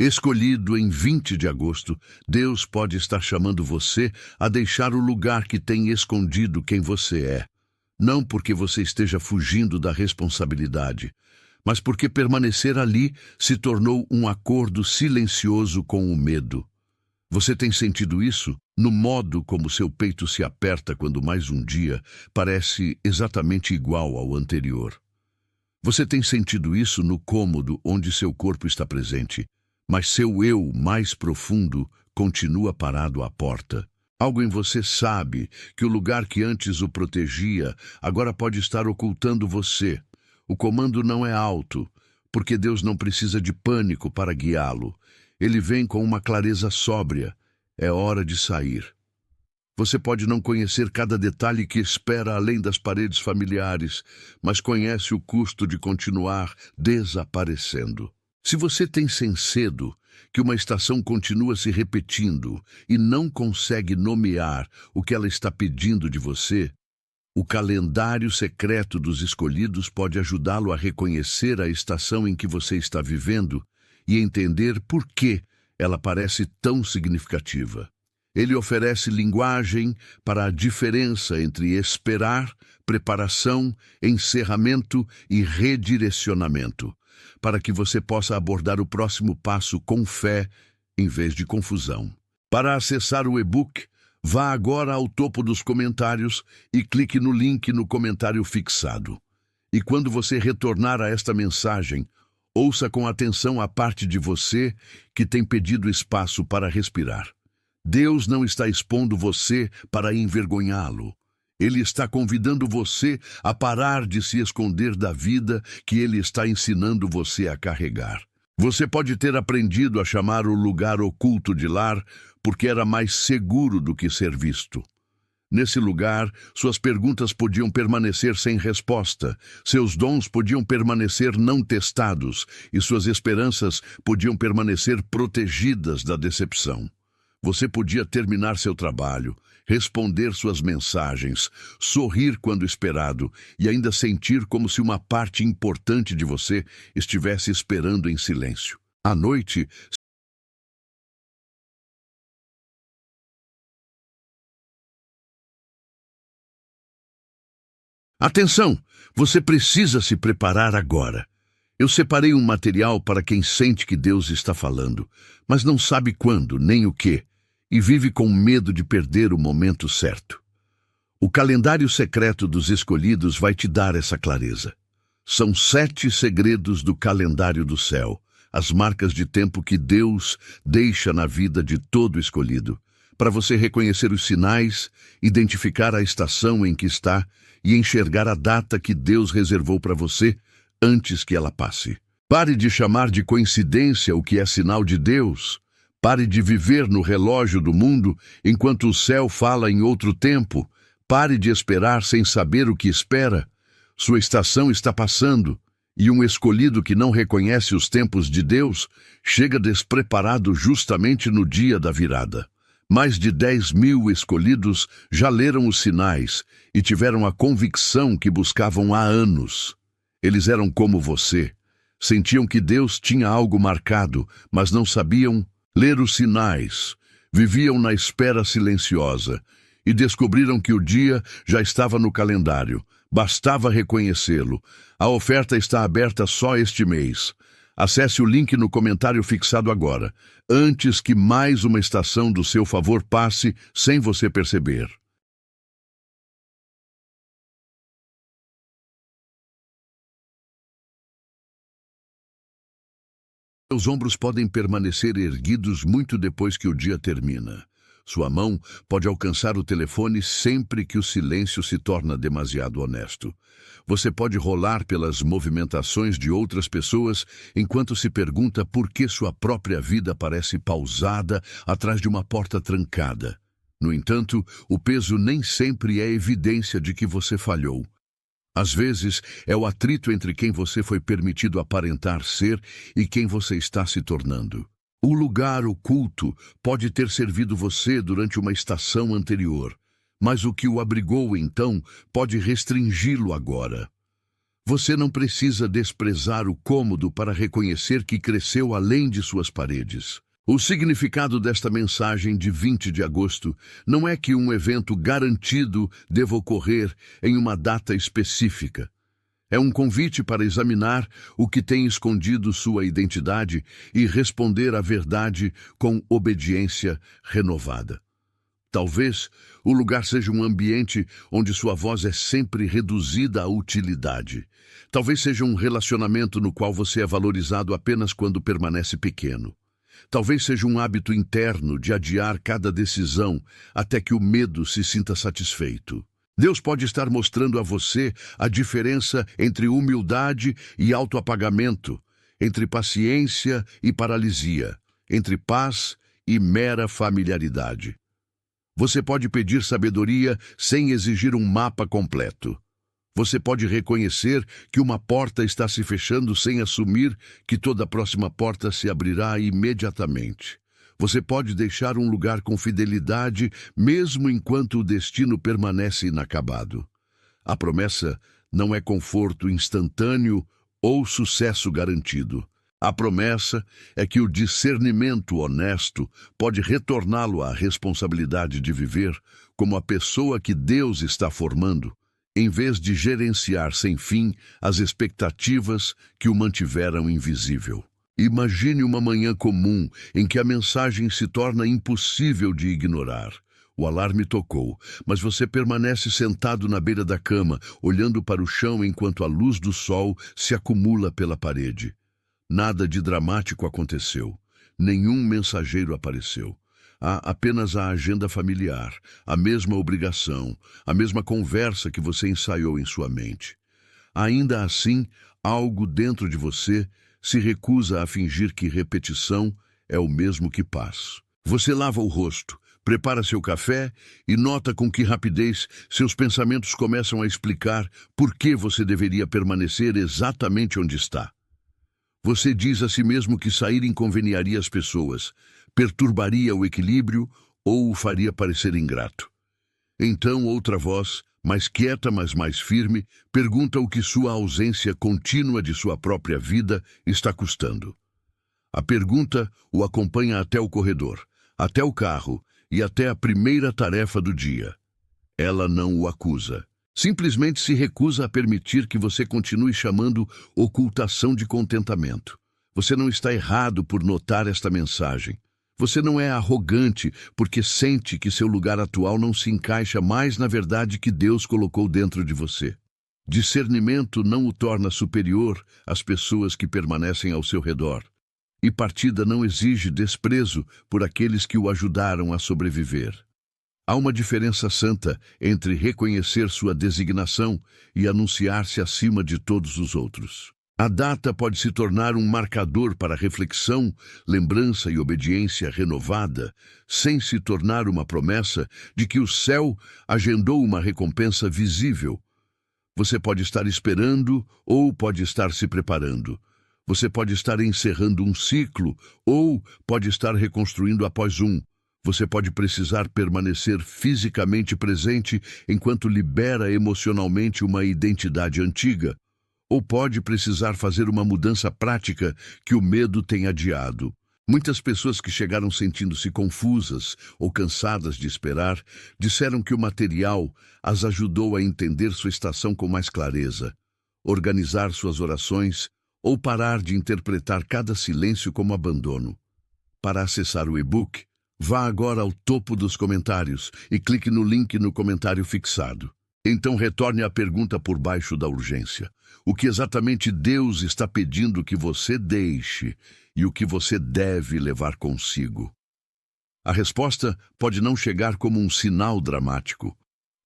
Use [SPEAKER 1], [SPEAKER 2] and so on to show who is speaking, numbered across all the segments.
[SPEAKER 1] Escolhido em 20 de agosto, Deus pode estar chamando você a deixar o lugar que tem escondido quem você é. Não porque você esteja fugindo da responsabilidade, mas porque permanecer ali se tornou um acordo silencioso com o medo. Você tem sentido isso no modo como seu peito se aperta quando mais um dia parece exatamente igual ao anterior. Você tem sentido isso no cômodo onde seu corpo está presente, mas seu eu mais profundo continua parado à porta. Algo em você sabe que o lugar que antes o protegia agora pode estar ocultando você. O comando não é alto, porque Deus não precisa de pânico para guiá-lo. Ele vem com uma clareza sóbria. É hora de sair. Você pode não conhecer cada detalhe que espera além das paredes familiares, mas conhece o custo de continuar desaparecendo. Se você tem sentido que uma estação continua se repetindo e não consegue nomear o que ela está pedindo de você, o calendário secreto dos escolhidos pode ajudá-lo a reconhecer a estação em que você está vivendo e entender por que ela parece tão significativa. Ele oferece linguagem para a diferença entre esperar, preparação, encerramento e redirecionamento, para que você possa abordar o próximo passo com fé, em vez de confusão. Para acessar o e-book, vá agora ao topo dos comentários e clique no link no comentário fixado. E quando você retornar a esta mensagem, ouça com atenção a parte de você que tem pedido espaço para respirar. Deus não está expondo você para envergonhá-lo. Ele está convidando você a parar de se esconder da vida que Ele está ensinando você a carregar. Você pode ter aprendido a chamar o lugar oculto de lar porque era mais seguro do que ser visto. Nesse lugar, suas perguntas podiam permanecer sem resposta, seus dons podiam permanecer não testados e suas esperanças podiam permanecer protegidas da decepção. Você podia terminar seu trabalho, responder suas mensagens, sorrir quando esperado e ainda sentir como se uma parte importante de você estivesse esperando em silêncio. À noite, atenção! Você precisa se preparar agora. Eu separei um material para quem sente que Deus está falando, mas não sabe quando nem o que, e vive com medo de perder o momento certo. O calendário secreto dos escolhidos vai te dar essa clareza. São 7 segredos do calendário do céu, as marcas de tempo que Deus deixa na vida de todo escolhido, para você reconhecer os sinais, identificar a estação em que está e enxergar a data que Deus reservou para você antes que ela passe. Pare de chamar de coincidência o que é sinal de Deus. Pare de viver no relógio do mundo enquanto o céu fala em outro tempo. Pare de esperar sem saber o que espera. Sua estação está passando, e um escolhido que não reconhece os tempos de Deus chega despreparado justamente no dia da virada. Mais de 10.000 escolhidos já leram os sinais e tiveram a convicção que buscavam há anos. Eles eram como você. Sentiam que Deus tinha algo marcado, mas não sabiam ler os sinais. Viviam na espera silenciosa e descobriram que o dia já estava no calendário. Bastava reconhecê-lo. A oferta está aberta só este mês. Acesse o link no comentário fixado agora, antes que mais uma estação do seu favor passe sem você perceber. Seus ombros podem permanecer erguidos muito depois que o dia termina. Sua mão pode alcançar o telefone sempre que o silêncio se torna demasiado honesto. Você pode rolar pelas movimentações de outras pessoas enquanto se pergunta por que sua própria vida parece pausada atrás de uma porta trancada. No entanto, o peso nem sempre é evidência de que você falhou. Às vezes, é o atrito entre quem você foi permitido aparentar ser e quem você está se tornando. O lugar oculto pode ter servido você durante uma estação anterior, mas o que o abrigou então pode restringi-lo agora. Você não precisa desprezar o cômodo para reconhecer que cresceu além de suas paredes. O significado desta mensagem de 20 de agosto não é que um evento garantido deva ocorrer em uma data específica. É um convite para examinar o que tem escondido sua identidade e responder à verdade com obediência renovada. Talvez o lugar seja um ambiente onde sua voz é sempre reduzida à utilidade. Talvez seja um relacionamento no qual você é valorizado apenas quando permanece pequeno. Talvez seja um hábito interno de adiar cada decisão até que o medo se sinta satisfeito. Deus pode estar mostrando a você a diferença entre humildade e autoapagamento, entre paciência e paralisia, entre paz e mera familiaridade. Você pode pedir sabedoria sem exigir um mapa completo. Você pode reconhecer que uma porta está se fechando sem assumir que toda próxima porta se abrirá imediatamente. Você pode deixar um lugar com fidelidade, mesmo enquanto o destino permanece inacabado. A promessa não é conforto instantâneo ou sucesso garantido. A promessa é que o discernimento honesto pode retorná-lo à responsabilidade de viver como a pessoa que Deus está formando, em vez de gerenciar sem fim as expectativas que o mantiveram invisível. Imagine uma manhã comum em que a mensagem se torna impossível de ignorar. O alarme tocou, mas você permanece sentado na beira da cama, olhando para o chão enquanto a luz do sol se acumula pela parede. Nada de dramático aconteceu. Nenhum mensageiro apareceu. Há apenas a agenda familiar, a mesma obrigação, a mesma conversa que você ensaiou em sua mente. Ainda assim, algo dentro de você se recusa a fingir que repetição é o mesmo que paz. Você lava o rosto, prepara seu café e nota com que rapidez seus pensamentos começam a explicar por que você deveria permanecer exatamente onde está. Você diz a si mesmo que sair inconveniaria as pessoas, perturbaria o equilíbrio ou o faria parecer ingrato. Então outra voz, mais quieta mas mais firme, pergunta o que sua ausência contínua de sua própria vida está custando. A pergunta o acompanha até o corredor, até o carro e até a primeira tarefa do dia. Ela não o acusa. Simplesmente se recusa a permitir que você continue chamando ocultação de contentamento. Você não está errado por notar esta mensagem. Você não é arrogante porque sente que seu lugar atual não se encaixa mais na verdade que Deus colocou dentro de você. Discernimento não o torna superior às pessoas que permanecem ao seu redor. E partida não exige desprezo por aqueles que o ajudaram a sobreviver. Há uma diferença santa entre reconhecer sua designação e anunciar-se acima de todos os outros. A data pode se tornar um marcador para reflexão, lembrança e obediência renovada, sem se tornar uma promessa de que o céu agendou uma recompensa visível. Você pode estar esperando ou pode estar se preparando. Você pode estar encerrando um ciclo ou pode estar reconstruindo após um. Você pode precisar permanecer fisicamente presente enquanto libera emocionalmente uma identidade antiga, ou pode precisar fazer uma mudança prática que o medo tem adiado. Muitas pessoas que chegaram sentindo-se confusas ou cansadas de esperar disseram que o material as ajudou a entender sua estação com mais clareza, organizar suas orações ou parar de interpretar cada silêncio como abandono. Para acessar o e-book, vá agora ao topo dos comentários e clique no link no comentário fixado. Então retorne à pergunta por baixo da urgência. O que exatamente Deus está pedindo que você deixe e o que você deve levar consigo? A resposta pode não chegar como um sinal dramático,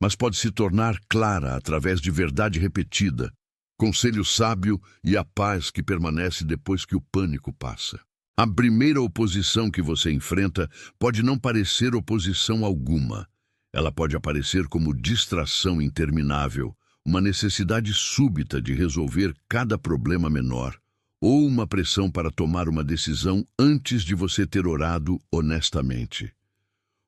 [SPEAKER 1] mas pode se tornar clara através de verdade repetida, conselho sábio e a paz que permanece depois que o pânico passa. A primeira oposição que você enfrenta pode não parecer oposição alguma. Ela pode aparecer como distração interminável, uma necessidade súbita de resolver cada problema menor, ou uma pressão para tomar uma decisão antes de você ter orado honestamente.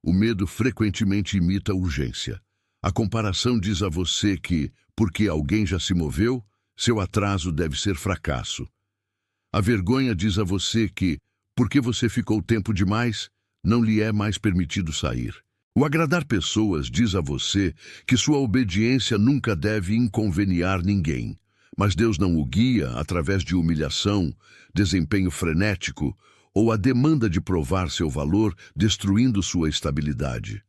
[SPEAKER 1] O medo frequentemente imita a urgência. A comparação diz a você que, porque alguém já se moveu, Seu atraso deve ser fracasso. A vergonha diz a você que, porque você ficou tempo demais, não lhe é mais permitido sair. O agradar pessoas diz a você que sua obediência nunca deve inconveniar ninguém, mas Deus não o guia através de humilhação, desempenho frenético ou a demanda de provar seu valor, destruindo sua estabilidade.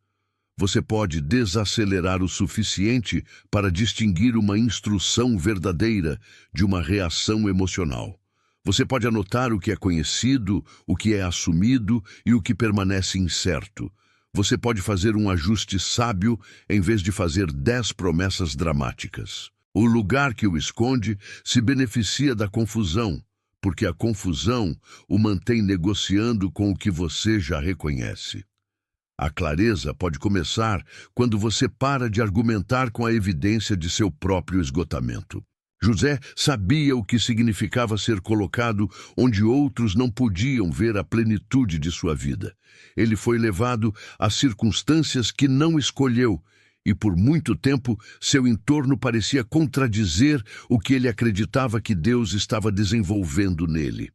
[SPEAKER 1] Você pode desacelerar o suficiente para distinguir uma instrução verdadeira de uma reação emocional. Você pode anotar o que é conhecido, o que é assumido e o que permanece incerto. Você pode fazer um ajuste sábio em vez de fazer 10 promessas dramáticas. O lugar que o esconde se beneficia da confusão, porque a confusão o mantém negociando com o que você já reconhece. A clareza pode começar quando você para de argumentar com a evidência de seu próprio esgotamento. José sabia o que significava ser colocado onde outros não podiam ver a plenitude de sua vida. Ele foi levado a circunstâncias que não escolheu, e por muito tempo seu entorno parecia contradizer o que ele acreditava que Deus estava desenvolvendo nele.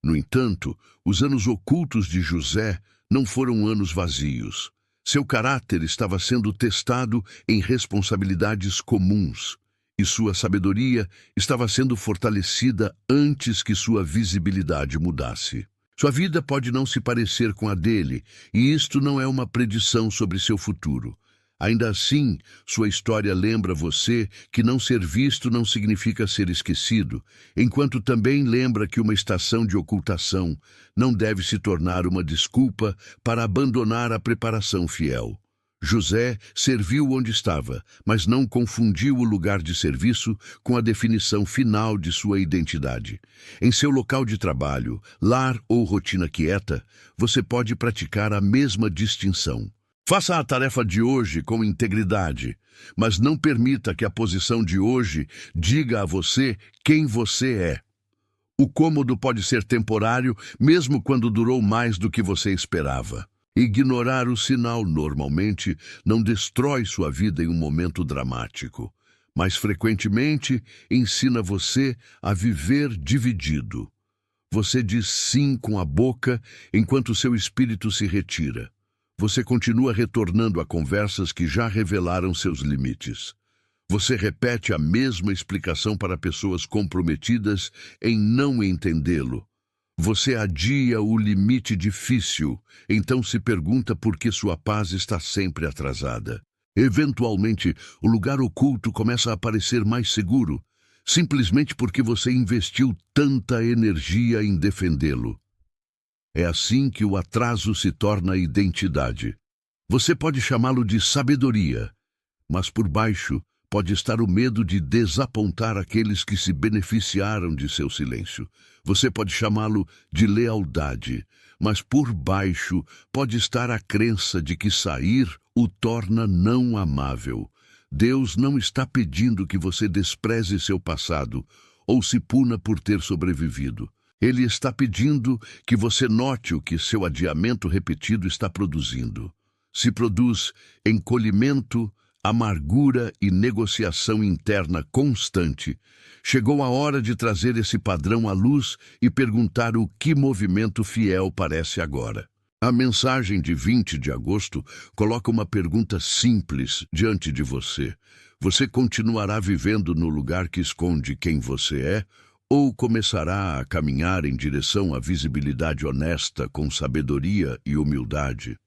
[SPEAKER 1] No entanto, os anos ocultos de José não foram anos vazios. Seu caráter estava sendo testado em responsabilidades comuns, e sua sabedoria estava sendo fortalecida antes que sua visibilidade mudasse. Sua vida pode não se parecer com a dele, e isto não é uma predição sobre seu futuro. Ainda assim, sua história lembra você que não ser visto não significa ser esquecido, enquanto também lembra que uma estação de ocultação não deve se tornar uma desculpa para abandonar a preparação fiel. José serviu onde estava, mas não confundiu o lugar de serviço com a definição final de sua identidade. Em seu local de trabalho, lar ou rotina quieta, você pode praticar a mesma distinção. Faça a tarefa de hoje com integridade, mas não permita que a posição de hoje diga a você quem você é. O cômodo pode ser temporário, mesmo quando durou mais do que você esperava. Ignorar o sinal normalmente não destrói sua vida em um momento dramático, mas frequentemente ensina você a viver dividido. Você diz sim com a boca enquanto seu espírito se retira. Você continua retornando a conversas que já revelaram seus limites. Você repete a mesma explicação para pessoas comprometidas em não entendê-lo. Você adia o limite difícil, então se pergunta por que sua paz está sempre atrasada. Eventualmente, o lugar oculto começa a parecer mais seguro, simplesmente porque você investiu tanta energia em defendê-lo. É assim que o atraso se torna identidade. Você pode chamá-lo de sabedoria, mas por baixo pode estar o medo de desapontar aqueles que se beneficiaram de seu silêncio. Você pode chamá-lo de lealdade, mas por baixo pode estar a crença de que sair o torna não amável. Deus não está pedindo que você despreze seu passado ou se puna por ter sobrevivido. Ele está pedindo que você note o que seu adiamento repetido está produzindo. Se produz encolhimento, amargura e negociação interna constante. Chegou a hora de trazer esse padrão à luz e perguntar o que movimento fiel parece agora. A mensagem de 20 de agosto coloca uma pergunta simples diante de você. Você continuará vivendo no lugar que esconde quem você é, ou começará a caminhar em direção à visibilidade honesta com sabedoria e humildade?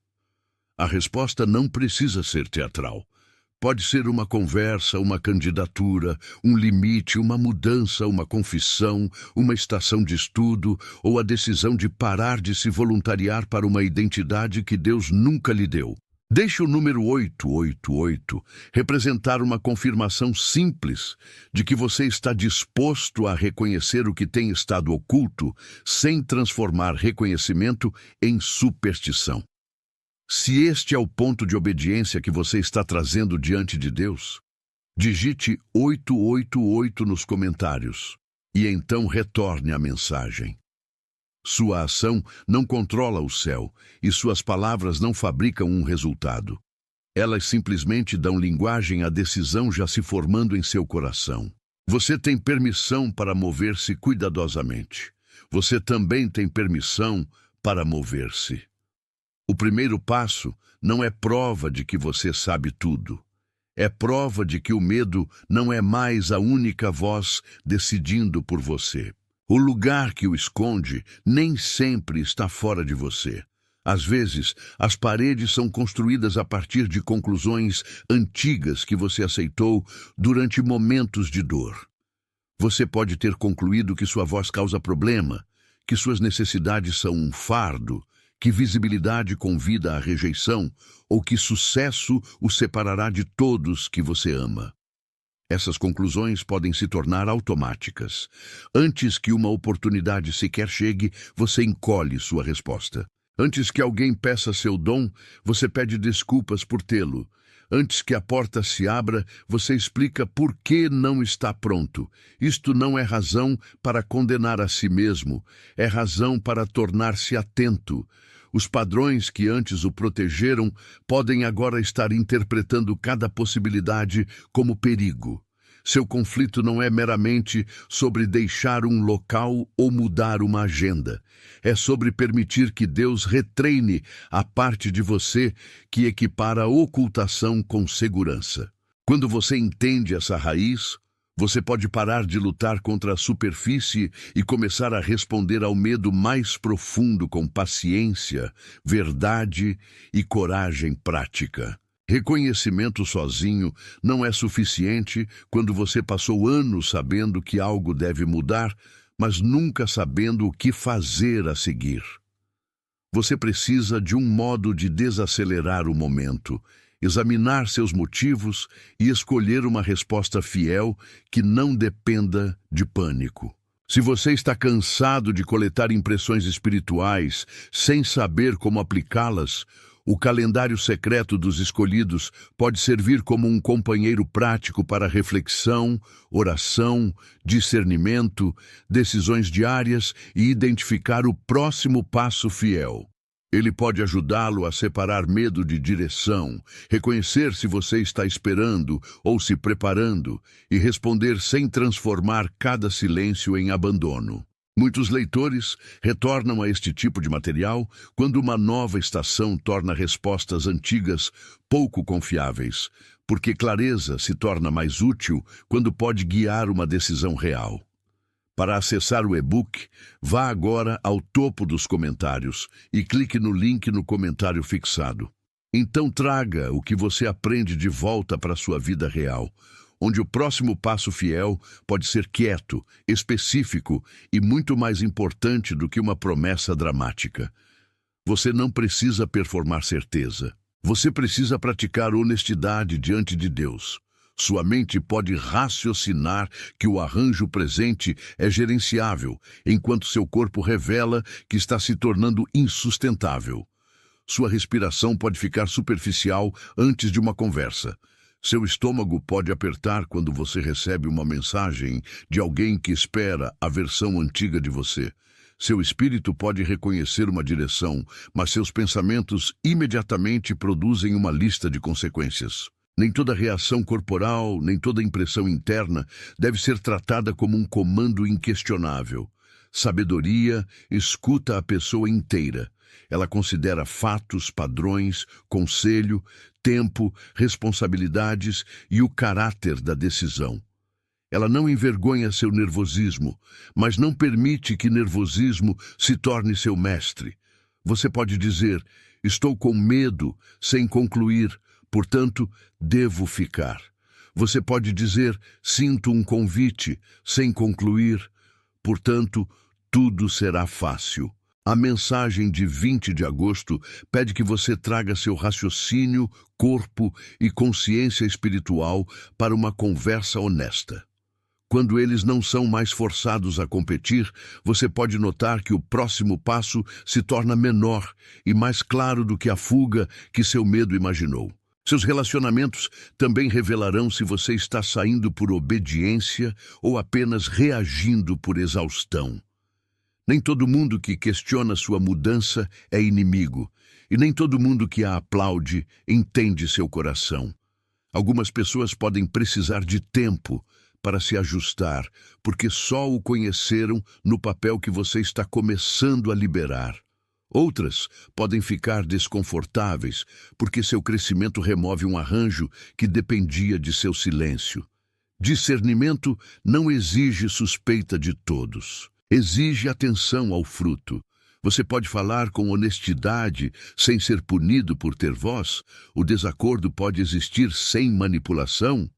[SPEAKER 1] A resposta não precisa ser teatral. Pode ser uma conversa, uma candidatura, um limite, uma mudança, uma confissão, uma estação de estudo ou a decisão de parar de se voluntariar para uma identidade que Deus nunca lhe deu. Deixe o número 888 representar uma confirmação simples de que você está disposto a reconhecer o que tem estado oculto sem transformar reconhecimento em superstição. Se este é o ponto de obediência que você está trazendo diante de Deus, digite 888 nos comentários e então retorne a mensagem. Sua ação não controla o céu e suas palavras não fabricam um resultado. Elas simplesmente dão linguagem à decisão já se formando em seu coração. Você tem permissão para mover-se cuidadosamente. Você também tem permissão para mover-se. O primeiro passo não é prova de que você sabe tudo. É prova de que o medo não é mais a única voz decidindo por você. O lugar que o esconde nem sempre está fora de você. Às vezes, as paredes são construídas a partir de conclusões antigas que você aceitou durante momentos de dor. Você pode ter concluído que sua voz causa problema, que suas necessidades são um fardo, que visibilidade convida à rejeição ou que sucesso o separará de todos que você ama. Essas conclusões podem se tornar automáticas. Antes que uma oportunidade sequer chegue, você encolhe sua resposta. Antes que alguém peça seu dom, você pede desculpas por tê-lo. Antes que a porta se abra, você explica por que não está pronto. Isto não é razão para condenar a si mesmo, é razão para tornar-se atento. Os padrões que antes o protegeram podem agora estar interpretando cada possibilidade como perigo. Seu conflito não é meramente sobre deixar um local ou mudar uma agenda. É sobre permitir que Deus retreine a parte de você que equipara a ocultação com segurança. Quando você entende essa raiz, você pode parar de lutar contra a superfície e começar a responder ao medo mais profundo com paciência, verdade e coragem prática. Reconhecimento sozinho não é suficiente quando você passou anos sabendo que algo deve mudar, mas nunca sabendo o que fazer a seguir. Você precisa de um modo de desacelerar o momento, examinar seus motivos e escolher uma resposta fiel que não dependa de pânico. Se você está cansado de coletar impressões espirituais sem saber como aplicá-las, o calendário secreto dos escolhidos pode servir como um companheiro prático para reflexão, oração, discernimento, decisões diárias e identificar o próximo passo fiel. Ele pode ajudá-lo a separar medo de direção, reconhecer se você está esperando ou se preparando e responder sem transformar cada silêncio em abandono. Muitos leitores retornam a este tipo de material quando uma nova estação torna respostas antigas pouco confiáveis, porque clareza se torna mais útil quando pode guiar uma decisão real. Para acessar o e-book, vá agora ao topo dos comentários e clique no link no comentário fixado. Então traga o que você aprende de volta para a sua vida real, onde o próximo passo fiel pode ser quieto, específico e muito mais importante do que uma promessa dramática. Você não precisa performar certeza. Você precisa praticar honestidade diante de Deus. Sua mente pode raciocinar que o arranjo presente é gerenciável, enquanto seu corpo revela que está se tornando insustentável. Sua respiração pode ficar superficial antes de uma conversa. Seu estômago pode apertar quando você recebe uma mensagem de alguém que espera a versão antiga de você. Seu espírito pode reconhecer uma direção, mas seus pensamentos imediatamente produzem uma lista de consequências. Nem toda reação corporal, nem toda impressão interna deve ser tratada como um comando inquestionável. Sabedoria escuta a pessoa inteira. Ela considera fatos, padrões, conselho, tempo, responsabilidades e o caráter da decisão. Ela não envergonha seu nervosismo, mas não permite que nervosismo se torne seu mestre. Você pode dizer, estou com medo, sem concluir, portanto, devo ficar. Você pode dizer, sinto um convite, sem concluir, portanto, tudo será fácil. A mensagem de 20 de agosto pede que você traga seu raciocínio, corpo e consciência espiritual para uma conversa honesta. Quando eles não são mais forçados a competir, você pode notar que o próximo passo se torna menor e mais claro do que a fuga que seu medo imaginou. Seus relacionamentos também revelarão se você está saindo por obediência ou apenas reagindo por exaustão. Nem todo mundo que questiona sua mudança é inimigo, e nem todo mundo que a aplaude entende seu coração. Algumas pessoas podem precisar de tempo, para se ajustar, porque só o conheceram no papel que você está começando a liberar. Outras podem ficar desconfortáveis, porque seu crescimento remove um arranjo que dependia de seu silêncio. Discernimento não exige suspeita de todos. Exige atenção ao fruto. Você pode falar com honestidade sem ser punido por ter voz. O desacordo pode existir sem manipulação.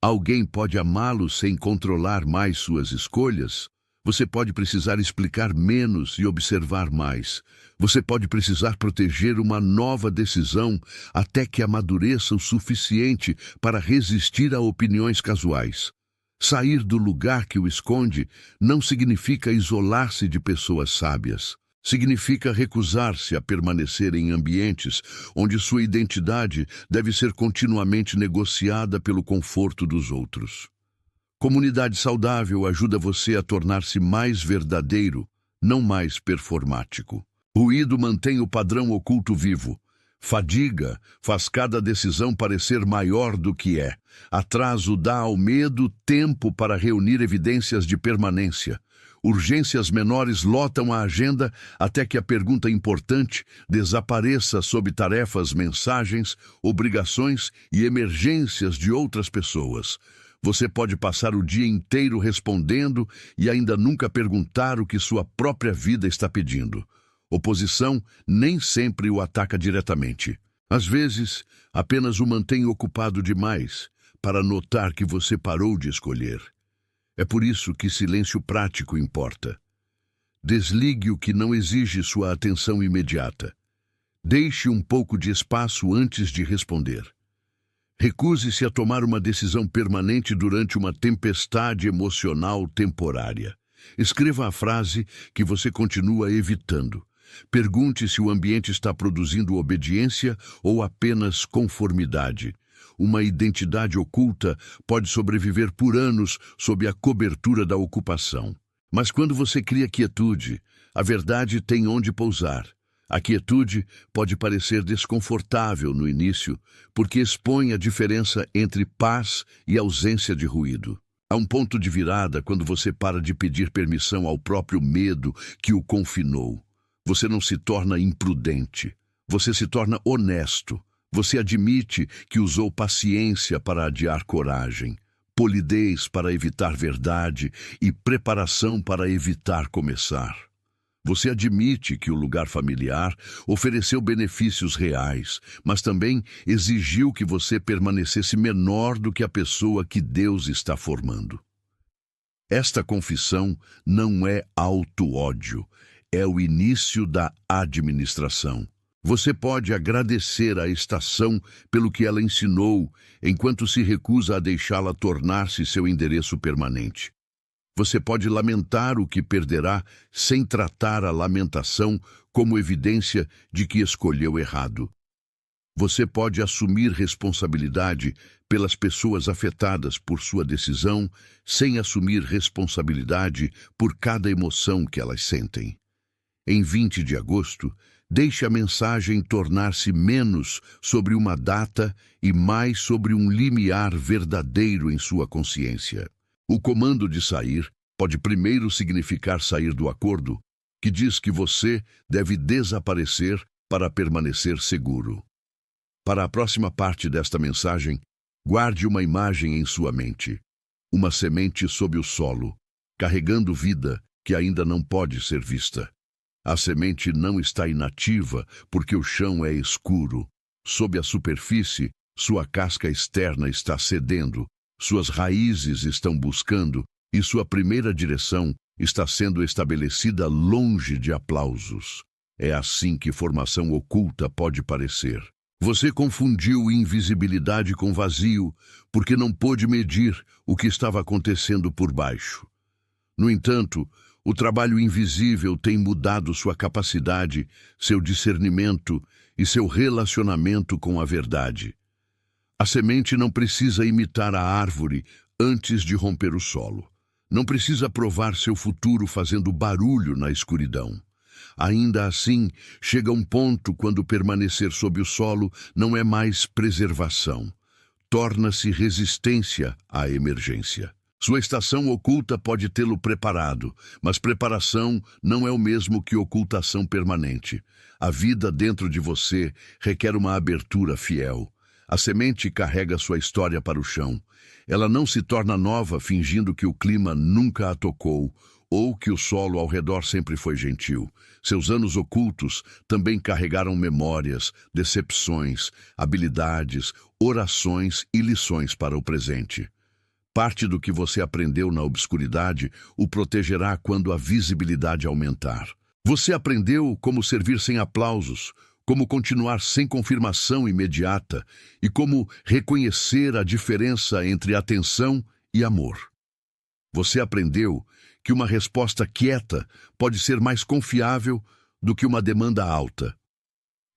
[SPEAKER 1] Alguém pode amá-lo sem controlar mais suas escolhas. Você pode precisar explicar menos e observar mais. Você pode precisar proteger uma nova decisão até que amadureça o suficiente para resistir a opiniões casuais. Sair do lugar que o esconde não significa isolar-se de pessoas sábias. Significa recusar-se a permanecer em ambientes onde sua identidade deve ser continuamente negociada pelo conforto dos outros. Comunidade saudável ajuda você a tornar-se mais verdadeiro, não mais performático. Ruído mantém o padrão oculto vivo. Fadiga faz cada decisão parecer maior do que é. Atraso dá ao medo tempo para reunir evidências de permanência. Urgências menores lotam a agenda até que a pergunta importante desapareça sob tarefas, mensagens, obrigações e emergências de outras pessoas. Você pode passar o dia inteiro respondendo e ainda nunca perguntar o que sua própria vida está pedindo. Oposição nem sempre o ataca diretamente. Às vezes, apenas o mantém ocupado demais para notar que você parou de escolher. É por isso que silêncio prático importa. Desligue o que não exige sua atenção imediata. Deixe um pouco de espaço antes de responder. Recuse-se a tomar uma decisão permanente durante uma tempestade emocional temporária. Escreva a frase que você continua evitando. Pergunte se o ambiente está produzindo obediência ou apenas conformidade. Uma identidade oculta pode sobreviver por anos sob a cobertura da ocupação. Mas quando você cria quietude, a verdade tem onde pousar. A quietude pode parecer desconfortável no início, porque expõe a diferença entre paz e ausência de ruído. Há um ponto de virada quando você para de pedir permissão ao próprio medo que o confinou. Você não se torna imprudente, você se torna honesto. Você admite que usou paciência para adiar coragem, polidez para evitar verdade e preparação para evitar começar. Você admite que o lugar familiar ofereceu benefícios reais, mas também exigiu que você permanecesse menor do que a pessoa que Deus está formando. Esta confissão não é auto-ódio, é o início da administração. Você pode agradecer à estação pelo que ela ensinou, enquanto se recusa a deixá-la tornar-se seu endereço permanente. Você pode lamentar o que perderá sem tratar a lamentação como evidência de que escolheu errado. Você pode assumir responsabilidade pelas pessoas afetadas por sua decisão, sem assumir responsabilidade por cada emoção que elas sentem. Em 20 de agosto, deixe a mensagem tornar-se menos sobre uma data e mais sobre um limiar verdadeiro em sua consciência. O comando de sair pode primeiro significar sair do acordo, que diz que você deve desaparecer para permanecer seguro. Para a próxima parte desta mensagem, guarde uma imagem em sua mente. Uma semente sob o solo, carregando vida que ainda não pode ser vista. A semente não está inativa porque o chão é escuro. Sob a superfície, sua casca externa está cedendo, suas raízes estão buscando e sua primeira direção está sendo estabelecida longe de aplausos. É assim que formação oculta pode parecer. Você confundiu invisibilidade com vazio porque não pôde medir o que estava acontecendo por baixo. No entanto, o trabalho invisível tem mudado sua capacidade, seu discernimento e seu relacionamento com a verdade. A semente não precisa imitar a árvore antes de romper o solo. Não precisa provar seu futuro fazendo barulho na escuridão. Ainda assim, chega um ponto quando permanecer sob o solo não é mais preservação. Torna-se resistência à emergência. Sua estação oculta pode tê-lo preparado, mas preparação não é o mesmo que ocultação permanente. A vida dentro de você requer uma abertura fiel. A semente carrega sua história para o chão. Ela não se torna nova fingindo que o clima nunca a tocou ou que o solo ao redor sempre foi gentil. Seus anos ocultos também carregaram memórias, decepções, habilidades, orações e lições para o presente. Parte do que você aprendeu na obscuridade o protegerá quando a visibilidade aumentar. Você aprendeu como servir sem aplausos, como continuar sem confirmação imediata e como reconhecer a diferença entre atenção e amor. Você aprendeu que uma resposta quieta pode ser mais confiável do que uma demanda alta.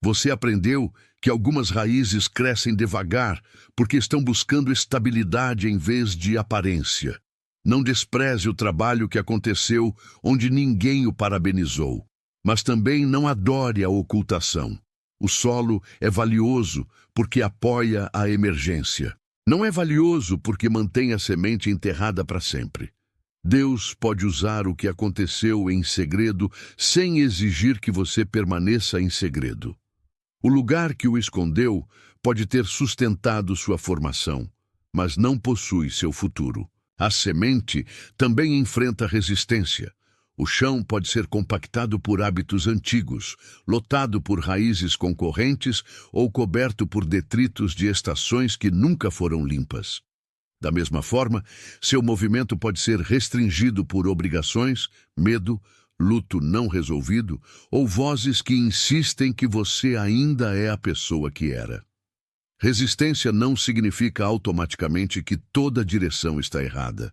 [SPEAKER 1] Você aprendeu que algumas raízes crescem devagar porque estão buscando estabilidade em vez de aparência. Não despreze o trabalho que aconteceu onde ninguém o parabenizou, mas também não adore a ocultação. O solo é valioso porque apoia a emergência. Não é valioso porque mantém a semente enterrada para sempre. Deus pode usar o que aconteceu em segredo sem exigir que você permaneça em segredo. O lugar que o escondeu pode ter sustentado sua formação, mas não possui seu futuro. A semente também enfrenta resistência. O chão pode ser compactado por hábitos antigos, lotado por raízes concorrentes ou coberto por detritos de estações que nunca foram limpas. Da mesma forma, seu movimento pode ser restringido por obrigações, medo, luto não resolvido ou vozes que insistem que você ainda é a pessoa que era. Resistência não significa automaticamente que toda direção está errada.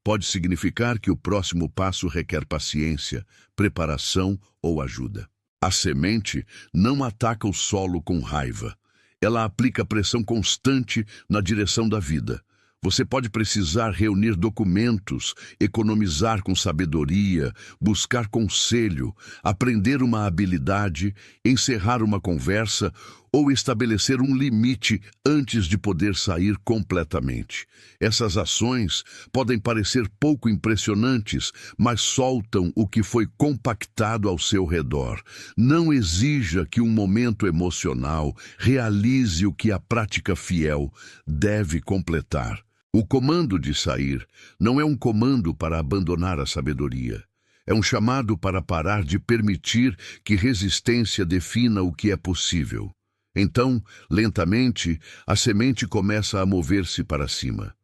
[SPEAKER 1] Pode significar que o próximo passo requer paciência, preparação ou ajuda. A semente não ataca o solo com raiva. Ela aplica pressão constante na direção da vida. Você pode precisar reunir documentos, economizar com sabedoria, buscar conselho, aprender uma habilidade, encerrar uma conversa ou estabelecer um limite antes de poder sair completamente. Essas ações podem parecer pouco impressionantes, mas soltam o que foi compactado ao seu redor. Não exija que um momento emocional realize o que a prática fiel deve completar. O comando de sair não é um comando para abandonar a sabedoria. É um chamado para parar de permitir que resistência defina o que é possível. Então, lentamente, a semente começa a mover-se para cima.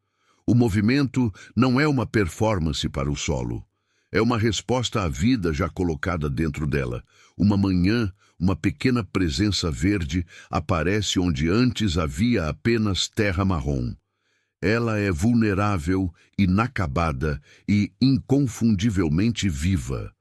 [SPEAKER 1] O movimento não é uma performance para o solo. É uma resposta à vida já colocada dentro dela. Uma manhã, uma pequena presença verde aparece onde antes havia apenas terra marrom. Ela é vulnerável, inacabada e inconfundivelmente viva.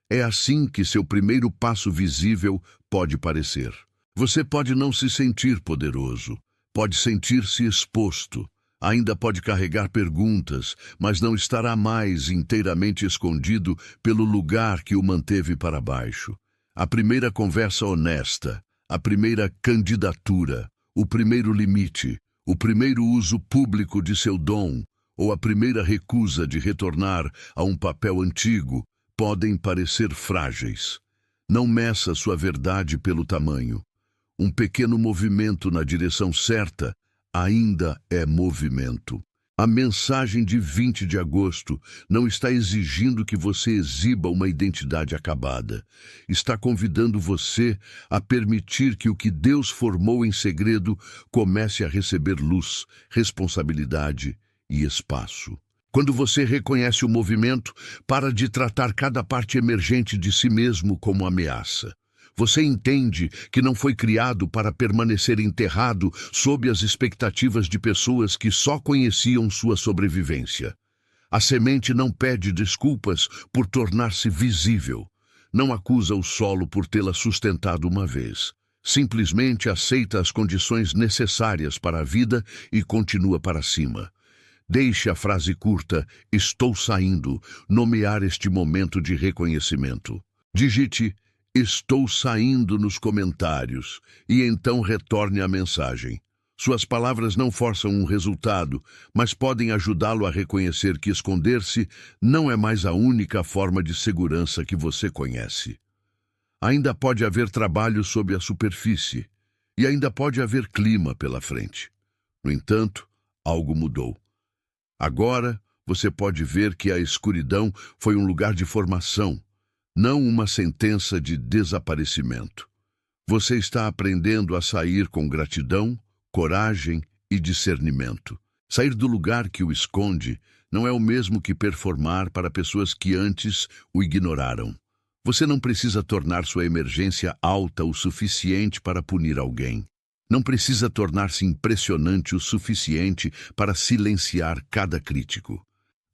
[SPEAKER 1] É assim que seu primeiro passo visível pode parecer. Você pode não se sentir poderoso, pode sentir-se exposto, ainda pode carregar perguntas, mas não estará mais inteiramente escondido pelo lugar que o manteve para baixo. A primeira conversa honesta, a primeira candidatura, o primeiro limite, o primeiro uso público de seu dom ou a primeira recusa de retornar a um papel antigo podem parecer frágeis. Não meça sua verdade pelo tamanho. Um pequeno movimento na direção certa ainda é movimento. A mensagem de 20 de agosto não está exigindo que você exiba uma identidade acabada. Está convidando você a permitir que o que Deus formou em segredo comece a receber luz, responsabilidade e espaço. Quando você reconhece o movimento, para de tratar cada parte emergente de si mesmo como ameaça. Você entende que não foi criado para permanecer enterrado sob as expectativas de pessoas que só conheciam sua sobrevivência. A semente não pede desculpas por tornar-se visível. Não acusa o solo por tê-la sustentado uma vez. Simplesmente aceita as condições necessárias para a vida e continua para cima. Deixe a frase curta, "estou saindo", nomear este momento de reconhecimento. Digite "estou saindo" nos comentários e então retorne a mensagem. Suas palavras não forçam um resultado, mas podem ajudá-lo a reconhecer que esconder-se não é mais a única forma de segurança que você conhece. Ainda pode haver trabalho sob a superfície, e ainda pode haver clima pela frente. No entanto, algo mudou. Agora, você pode ver que a escuridão foi um lugar de formação, não uma sentença de desaparecimento. Você está aprendendo a sair com gratidão, coragem e discernimento. Sair do lugar que o esconde não é o mesmo que performar para pessoas que antes o ignoraram. Você não precisa tornar sua emergência alta o suficiente para punir alguém. Não precisa tornar-se impressionante o suficiente para silenciar cada crítico.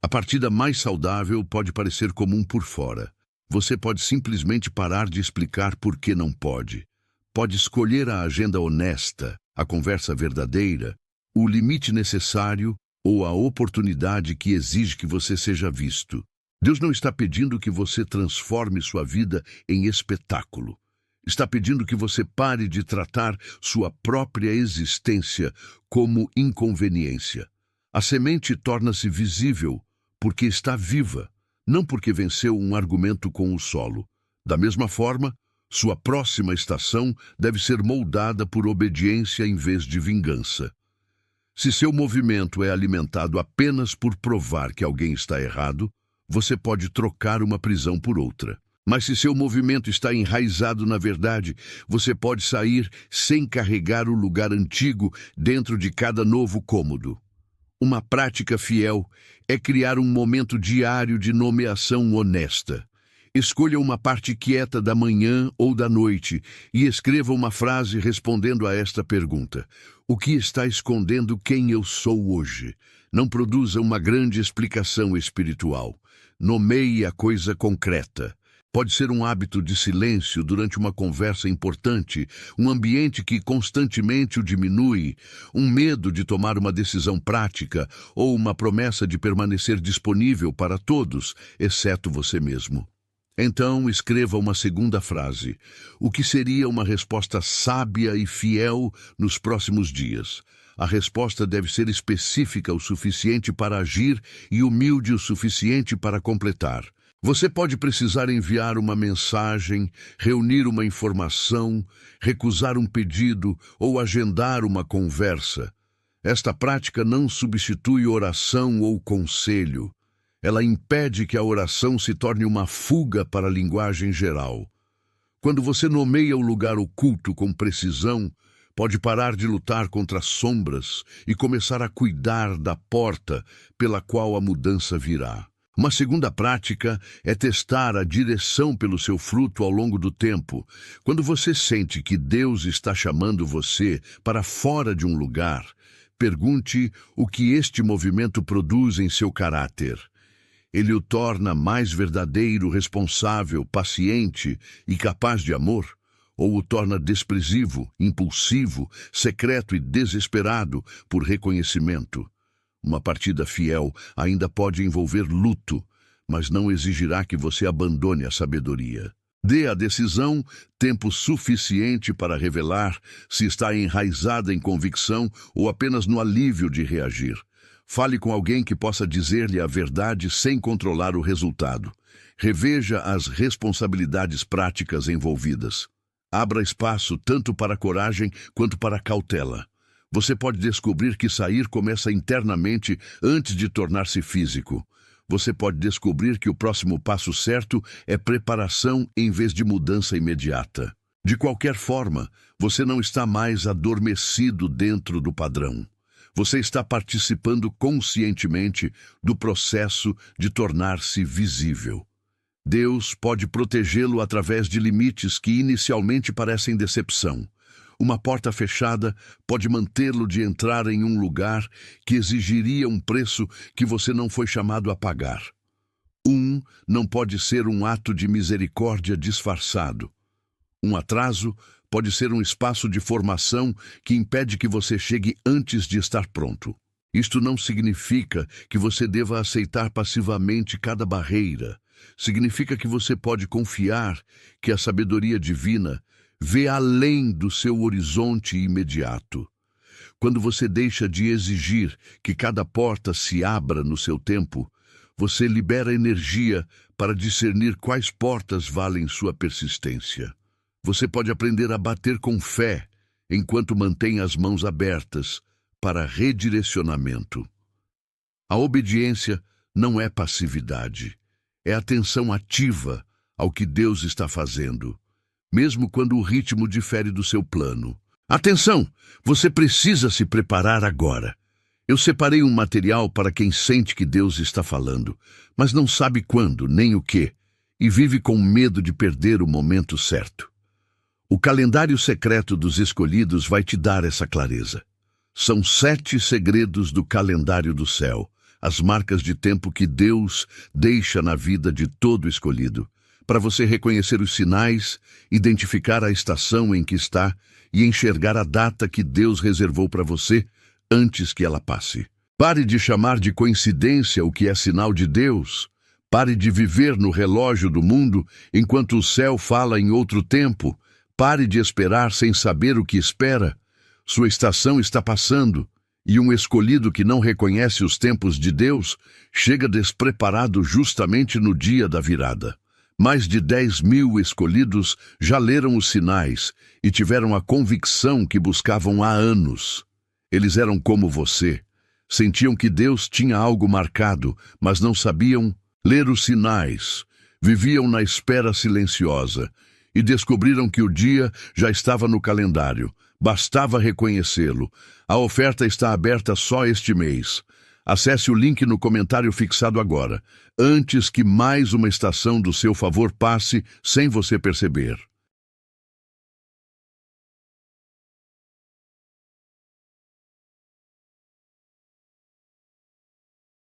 [SPEAKER 1] A partida mais saudável pode parecer comum por fora. Você pode simplesmente parar de explicar por que não pode. Pode escolher a agenda honesta, a conversa verdadeira, o limite necessário ou a oportunidade que exige que você seja visto. Deus não está pedindo que você transforme sua vida em espetáculo. Está pedindo que você pare de tratar sua própria existência como inconveniência. A semente torna-se visível porque está viva, não porque venceu um argumento com o solo. Da mesma forma, sua próxima estação deve ser moldada por obediência em vez de vingança. Se seu movimento é alimentado apenas por provar que alguém está errado, você pode trocar uma prisão por outra. Mas se seu movimento está enraizado na verdade, você pode sair sem carregar o lugar antigo dentro de cada novo cômodo. Uma prática fiel é criar um momento diário de nomeação honesta. Escolha uma parte quieta da manhã ou da noite e escreva uma frase respondendo a esta pergunta: o que está escondendo quem eu sou hoje? Não produza uma grande explicação espiritual. Nomeie a coisa concreta. Pode ser um hábito de silêncio durante uma conversa importante, um ambiente que constantemente o diminui, um medo de tomar uma decisão prática ou uma promessa de permanecer disponível para todos, exceto você mesmo. Então, escreva uma segunda frase, o que seria uma resposta sábia e fiel nos próximos dias. A resposta deve ser específica o suficiente para agir e humilde o suficiente para completar. Você pode precisar enviar uma mensagem, reunir uma informação, recusar um pedido ou agendar uma conversa. Esta prática não substitui oração ou conselho. Ela impede que a oração se torne uma fuga para a linguagem geral. Quando você nomeia o lugar oculto com precisão, pode parar de lutar contra as sombras e começar a cuidar da porta pela qual a mudança virá. Uma segunda prática é testar a direção pelo seu fruto ao longo do tempo. Quando você sente que Deus está chamando você para fora de um lugar, pergunte o que este movimento produz em seu caráter. Ele o torna mais verdadeiro, responsável, paciente e capaz de amor? Ou o torna desprezível, impulsivo, secreto e desesperado por reconhecimento? Uma partida fiel ainda pode envolver luto, mas não exigirá que você abandone a sabedoria. Dê à decisão tempo suficiente para revelar se está enraizada em convicção ou apenas no alívio de reagir. Fale com alguém que possa dizer-lhe a verdade sem controlar o resultado. Reveja as responsabilidades práticas envolvidas. Abra espaço tanto para a coragem quanto para a cautela. Você pode descobrir que sair começa internamente antes de tornar-se físico. Você pode descobrir que o próximo passo certo é preparação em vez de mudança imediata. De qualquer forma, você não está mais adormecido dentro do padrão. Você está participando conscientemente do processo de tornar-se visível. Deus pode protegê-lo através de limites que inicialmente parecem decepção. Uma porta fechada pode mantê-lo de entrar em um lugar que exigiria um preço que você não foi chamado a pagar. Não pode ser um ato de misericórdia disfarçado. Um atraso pode ser um espaço de formação que impede que você chegue antes de estar pronto. Isto não significa que você deva aceitar passivamente cada barreira. Significa que você pode confiar que a sabedoria divina vê além do seu horizonte imediato. Quando você deixa de exigir que cada porta se abra no seu tempo, você libera energia para discernir quais portas valem sua persistência. Você pode aprender a bater com fé enquanto mantém as mãos abertas para redirecionamento. A obediência não é passividade, é atenção ativa ao que Deus está fazendo, mesmo quando o ritmo difere do seu plano. Atenção! Você precisa se preparar agora. Eu separei um material para quem sente que Deus está falando, mas não sabe quando nem o que, e vive com medo de perder o momento certo. O calendário secreto dos escolhidos vai te dar essa clareza. São 7 segredos do calendário do céu, as marcas de tempo que Deus deixa na vida de todo escolhido, para você reconhecer os sinais, identificar a estação em que está e enxergar a data que Deus reservou para você antes que ela passe. Pare de chamar de coincidência o que é sinal de Deus. Pare de viver no relógio do mundo enquanto o céu fala em outro tempo. Pare de esperar sem saber o que espera. Sua estação está passando, e um escolhido que não reconhece os tempos de Deus chega despreparado justamente no dia da virada. Mais de 10.000 escolhidos já leram os sinais e tiveram a convicção que buscavam há anos. Eles eram como você. Sentiam que Deus tinha algo marcado, mas não sabiam ler os sinais. Viviam na espera silenciosa e descobriram que o dia já estava no calendário. Bastava reconhecê-lo. A oferta está aberta só este mês. Acesse o link no comentário fixado agora, antes que mais uma estação do seu favor passe sem você perceber.